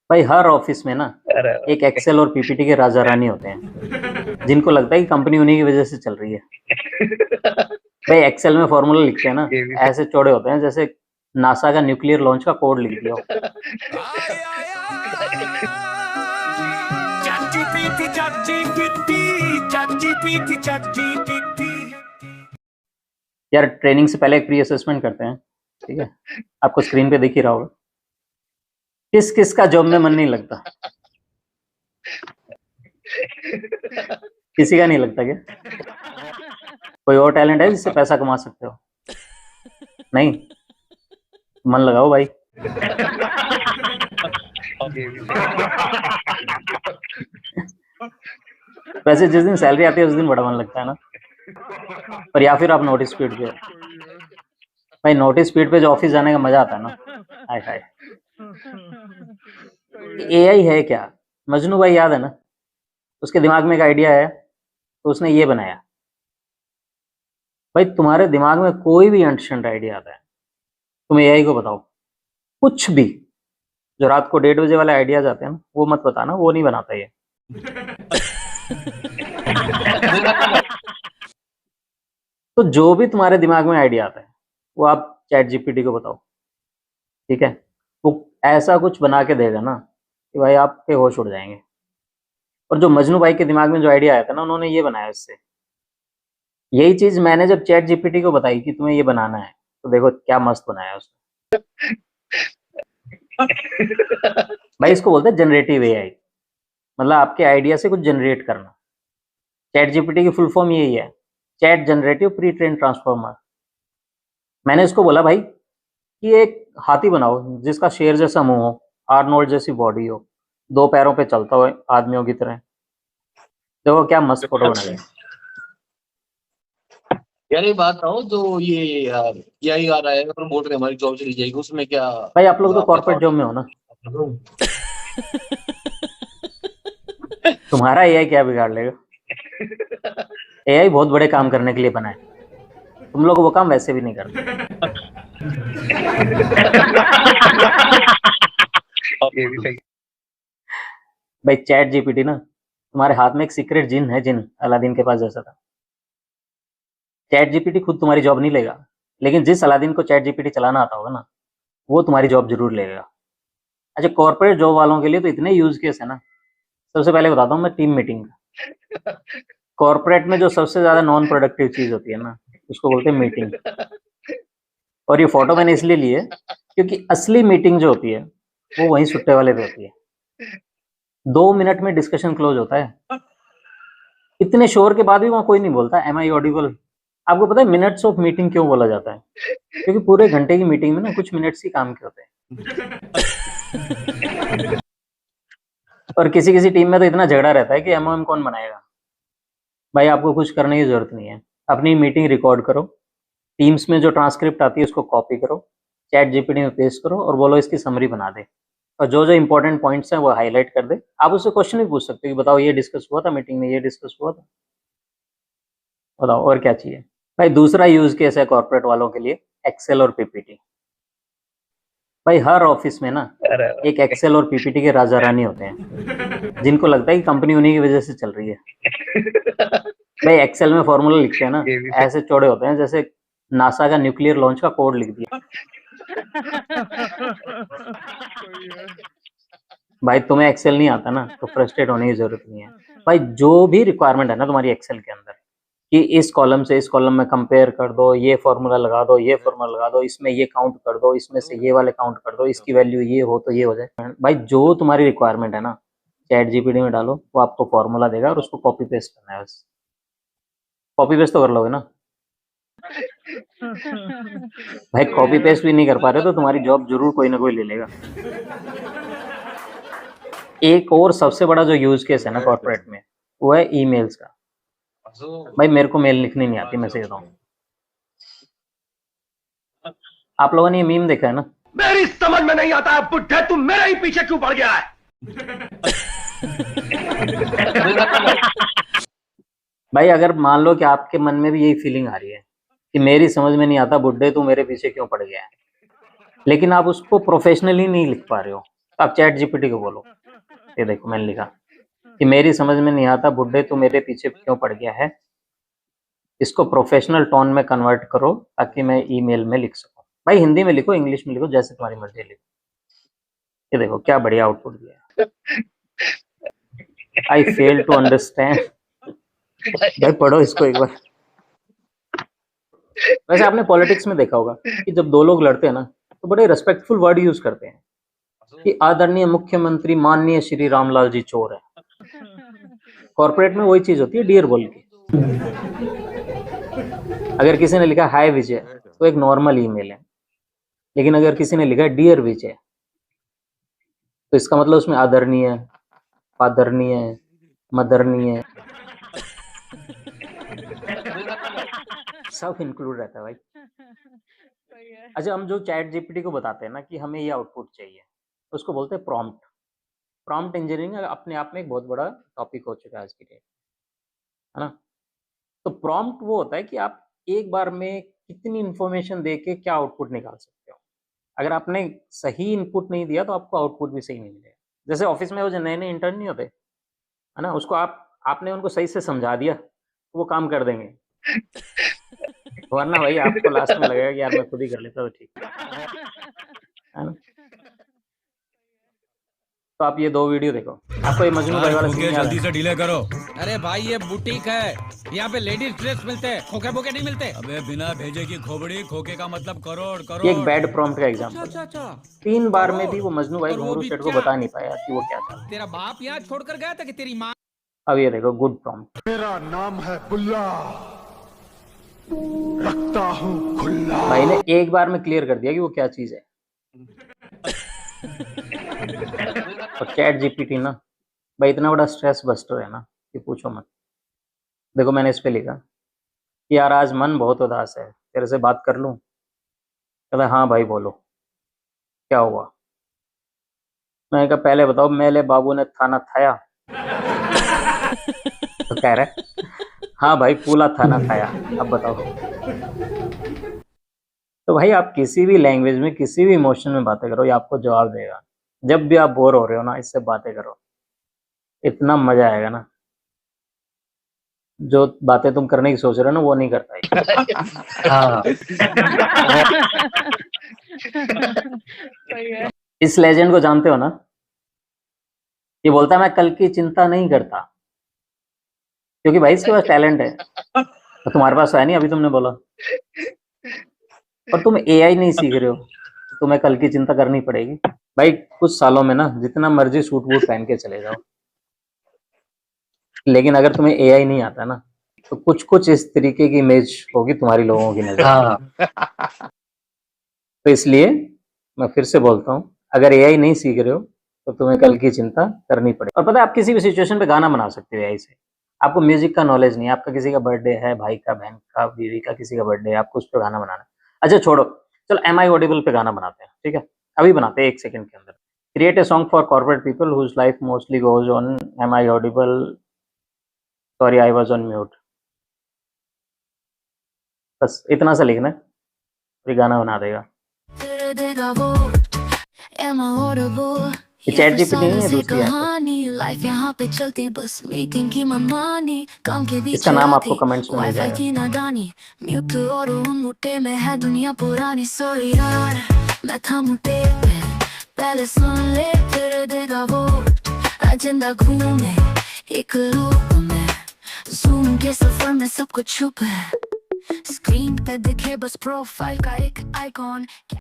भाई हर ऑफिस में ना अरे एक एक्सेल और पीपीटी के राजा रानी होते हैं जिनको लगता है कि कंपनी उन्हीं की वजह से चल रही है। भाई एक्सेल में फॉर्मूला लिखते हैं ना, ये भी सही। ऐसे चौड़े होते हैं जैसे नासा का न्यूक्लियर लॉन्च का कोड लिख दिया हो। चाची पीती चाची पीती चाची पीती चाची पीती। यार ट्रेनिंग से पहले एक प्री असेसमेंट करते हैं, ठीक है? आपको स्क्रीन पे दिख ही रहा होगा। किस किस का जॉब में मन नहीं लगता? किसी का नहीं लगता क्या? कोई और टैलेंट है जिससे पैसा कमा सकते हो? नहीं? मन लगाओ भाई। ये भी सही। वैसे जिस दिन सैलरी आती है उस दिन बड़ा मन लगता है ना। पर या फिर आप नोटिस पीरियड पे, भाई नोटिस पीरियड पे जो ऑफिस जाने का मजा आता है ना, हाय हाय। एआई है क्या? मजनू भाई याद है ना? उसके दिमाग में एक आइडिया है तो उसने ये बनाया। भाई तुम्हारे दिमाग में कोई भी अनशंट आइडिया आता है, तुम एआई को बताओ कुछ भी। जो रात को 1:30 बजे वाले आइडियाज आते हैं ना, वो मत बताना, वो नहीं बनाता ये। तो जो भी तुम्हारे दिमाग में आइडिया आता है वो आप चैट जीपीटी को बताओ, ठीक है? वो ऐसा कुछ बना के देगा ना कि भाई आपके होश उड़ जाएंगे। और जो मजनू भाई के दिमाग में जो आइडिया आया था ना, उन्होंने ये बनाया उससे। यही चीज मैंने जब चैट जीपीटी को बताई कि तुम्हें ये बनाना है, तो देखो क्या मस्त बनाया उसने। भाई इसको बोलते हैं जनरेटिव एआई, मतलब आपके आइडिया से कुछ जनरेट करना। चैट जीपीटी की फुल फॉर्म यही है, chat generative pre train transformer. मैंने इसको बोला भाई कि एक हाथी बनाओ जिसका शेर जैसा मुंह हो, आर्नोल्ड जैसी बॉडी हो, 2 पैरों पे चलता हो आदमियों की तरह। देखो क्या मस्त फोटो बना लिया। यार ये बात हो जो ये यही आ रहा है और बोल रहे हमारी जॉब चली जाएगी, उसमें क्या? भाई आप लोग तो आपके कॉर्पोरेट thought जॉब में हो ना, तुम्हारा एआई क्या बिगाड़ लेगा? एआई बहुत बड़े काम करने के लिए बना है, तुम लोग वो काम वैसे भी नहीं करते। ये भी सही। भाई चैट जीपीटी ना तुम्हारे हाथ में एक सीक्रेट जिन है, जिन अलादीन के पास जैसा था। चैट जीपीटी खुद तुम्हारी जॉब नहीं लेगा, लेकिन जिस अलादीन को चैट जीपीटी चलाना आता होगा ना, वो तुम्हारी जॉब जरूर लेगा। अच्छा कॉर्पोरेट जॉब वालों के लिए तो इतने यूज केस है ना। सबसे पहले बताता हूँ मैं टीम मीटिंग का। कॉर्पोरेट में जो सबसे ज्यादा नॉन प्रोडक्टिव चीज होती है ना, उसको बोलते हैं मीटिंग। और ये फोटो मैंने इसलिए ली है क्योंकि असली मीटिंग जो होती है वो वहीं सुट्टे वाले पे होती है। 2 मिनट में डिस्कशन क्लोज होता है। इतने शोर के बाद भी वहां कोई नहीं बोलता एम आई ऑडिबल। आपको पता है मिनट्स ऑफ मीटिंग क्यों बोला जाता है? क्योंकि पूरे घंटे की मीटिंग में ना कुछ मिनट्स ही काम के होते हैं। और किसी किसी टीम में तो इतना झगड़ा रहता है कि एमओएम कौन बनाएगा। भाई आपको कुछ करने की जरूरत नहीं है, अपनी मीटिंग रिकॉर्ड करो, टीम्स में जो ट्रांसक्रिप्ट आती है उसको कॉपी करो, चैट जीपीटी में पेस्ट करो और बोलो इसकी समरी बना दे। और जो जो इंपॉर्टेंट पॉइंट्स हैं वो हाईलाइट कर दे। आप उससे क्वेश्चन भी पूछ सकते हो कि बताओ ये डिस्कस हुआ था मीटिंग में, ये डिस्कस हुआ था, बताओ और क्या चाहिए। भाई दूसरा यूज केस है कॉर्पोरेट वालों के लिए, एक्सेल और पीपीटी। भाई हर ऑफिस में ना अरे एक एक्सेल और पीपीटी के राजा रानी होते हैं जिनको लगता है कि कंपनी उन्हीं की वजह से चल रही है। भाई एक्सेल में फॉर्मूला लिखते हैं ना, ये भी सही। ऐसे चौड़े होते हैं जैसे नासा का न्यूक्लियर लॉन्च का कोड लिख दिया। भाई तुम्हें एक्सेल नहीं आता ना तो फ्रस्ट्रेट होने की जरूरत नहीं है। भाई जो भी रिक्वायरमेंट है ना तुम्हारी एक्सेल के अंदर, कि इस कॉलम से इस कॉलम में कंपेयर कर दो, ये फॉर्मूला लगा दो, ये फॉर्मूला लगा दो, इसमें ये काउंट कर दो, इसमें से ये वाले काउंट कर दो, इसकी वैल्यू ये हो तो ये हो जाए। भाई जो तुम्हारी रिक्वायरमेंट है ना, चैट जीपीटी में डालो, वो आपको फॉर्मूला देगा और उसको कॉपी पेस्ट करना है बस। कॉपी पेस्ट तो कर लोगे ना? भाई कॉपी पेस्ट भी नहीं कर पा रहे तो तुम्हारी जॉब जरूर कोई ना कोई ले लेगा। एक और सबसे बड़ा जो यूज केस है ना कॉर्पोरेट में, वो है ईमेल्स का। भाई मेरे को मेल लिखनी नहीं आती, मैं सही बताऊं। आप लोगों ने ये मीम देखा है ना? मेरी समझ में नहीं आता है बुड्ढे, तू मेरे ही पीछे क्यों पड़ गया है? भाई अगर मान लो कि आपके मन में भी यही फीलिंग आ रही है कि मेरी समझ में नहीं आता बुड्ढे तू मेरे पीछे क्यों पड़ गया है, लेकिन आप उसको प्रोफेशनली नहीं लिख पा रहे हो, तो आप चैट जीपीटी को बोलो, ये देखो मैंने लिखा कि मेरी समझ में नहीं आता बुड्ढे तू मेरे पीछे क्यों पड़ गया है, इसको प्रोफेशनल टोन में कन्वर्ट करो ताकि मैं ईमेल में लिख सकूं। भाई हिंदी में लिखो, इंग्लिश में लिखो, जैसे तुम्हारी मर्जी लिखो। ये देखो क्या बढ़िया आउटपुट दिया। आई फेल टू अंडरस्टैंड। भाई पढ़ो इसको एक बार। वैसे आपने पॉलिटिक्स में देखा होगा कि जब दो लोग लड़ते हैं ना तो बड़े रिस्पेक्टफुल वर्ड यूज करते हैं कि आदरणीय मुख्यमंत्री माननीय श्री रामलाल जी चोर है। कॉर्पोरेट में वही चीज होती है डियर बोल के। अगर किसी ने लिखा हाय विजय तो एक नॉर्मल ईमेल है, लेकिन अगर किसी ने लिखा डियर विजय तो इसका मतलब उसमें आदरणीय, फादरणीय, मदरणीय सब इंक्लूड रहता है भाई। अच्छा, हम जो चैट जीपीटी को बताते हैं ना कि हमें ये आउटपुट चाहिए, उसको बोलते हैं प्रॉम्प्ट। प्रॉम्प्ट इंजीनियरिंग अपने आप में एक बहुत बड़ा टॉपिक हो चुका है आज की डेट, है ना। तो प्रॉम्प्ट वो होता है कि आप एक बार में कितनी इंफॉर्मेशन दे के क्या आउटपुट निकाल सकते हो। अगर आपने सही इनपुट नहीं दिया तो आपको आउटपुट भी सही नहीं मिलेगा। जैसे ऑफिस में वो जो नए नए इंटर्न नहीं होते, है ना, उसको आपने उनको सही से समझा दिया तो वो काम कर देंगे, वरना भाई आपको लास्ट में लगेगा कि यार मैं खुद ही कर लेता हूँ, ठीक है ना। तो आप ये 2 वीडियो देखो, आपको ये मजनू भाई वाला सीन याद जल्दी है? से डिले करो। अरे भाई ये बुटीक है, यहाँ पे लेडीज ड्रेस मिलते हैं, खोखे बोके नहीं मिलते। अबे बिना भेजे की खोपड़ी, खोखे का मतलब करोड़ ये एक करोड़। बैड प्रॉम्प्ट का एग्जांपल। अच्छा अच्छा 3 बार में भी वो मजनू भाई और वो घुंगरू भी सेठ को क्या? बता नहीं पाया कि वो क्या था। तेरा बाप यहाँ छोड़कर गया था कि तेरी माँ? अब ये देखो गुड प्रॉम्प्ट। मेरा नाम है बुल्ला, रखता हूँ खुल्ला। भाई ने एक बार में क्लियर कर दिया कि वो क्या चीज है। और चैट जीपीटी ना भाई इतना बड़ा स्ट्रेस बस्टर है ना कि पूछो मत। देखो मैंने इस पे लिखा कि यार आज मन बहुत उदास है, तेरे से बात कर लूं? कहता हाँ भाई बोलो, क्या हुआ? मैंने कहा पहले बताओ मेले बाबू ने थाना थाया। तो कह रहे हाँ भाई पूरा थाना थाया, अब बताओ। तो भाई आप किसी भी लैंग्वेज में किसी भी इमोशन में बातें करो, ये आपको जवाब देगा। जब भी आप बोर हो रहे हो ना, इससे बातें करो, इतना मजा आएगा ना। जो बातें तुम करने की सोच रहे हो ना वो नहीं कर पाएगी। इस लेजेंड को जानते हो ना? ये बोलता है मैं कल की चिंता नहीं करता, क्योंकि भाई इसके पास टैलेंट है। तो तुम्हारे पास है नहीं, अभी तुमने बोला। और तुम एआई नहीं सीख रहे हो, तुम्हें कल की चिंता करनी पड़ेगी। भाई कुछ सालों में ना जितना मर्जी सूट वूट पहन के चले जाओ, लेकिन अगर तुम्हें एआई नहीं आता ना तो कुछ कुछ इस तरीके की इमेज होगी तुम्हारी लोगों की नजर। तो इसलिए मैं फिर से बोलता हूँ, अगर एआई नहीं सीख रहे हो तो तुम्हें कल की चिंता करनी पड़ेगी। और पता है आप किसी भी सिचुएशन पे गाना बना सकते हो एआई से। आपको म्यूजिक का नॉलेज नहीं है, आपका किसी का बर्थडे है, भाई का, बहन का, बीवी का, किसी का बर्थडे है, आपको उस पर गाना बनाना है। अच्छा छोड़ो, चलो एम आई ऑडिबल पे गाना बनाते हैं, ठीक है? अभी बनाते हैं 1 सेकंड के अंदर। Create a song for corporate people whose life mostly goes on am I audible, sorry I was on mute. बस इतना सा लिखना है, फिर गाना बना देगा। ये चैट जीपीटी नहीं है, दूसरी है। इसका नाम आपको कमेंट्स में मिल जाएगा। दुनिया पुरानी सॉरी यार, मैं था मुटे पहले सुन ले, तेरे देगा वो एजेंडा घूमे एक लूप में, जूम के सफर में सब कुछ छुप है, स्क्रीन पे दिखे बस प्रोफाइल का एक आइकॉन।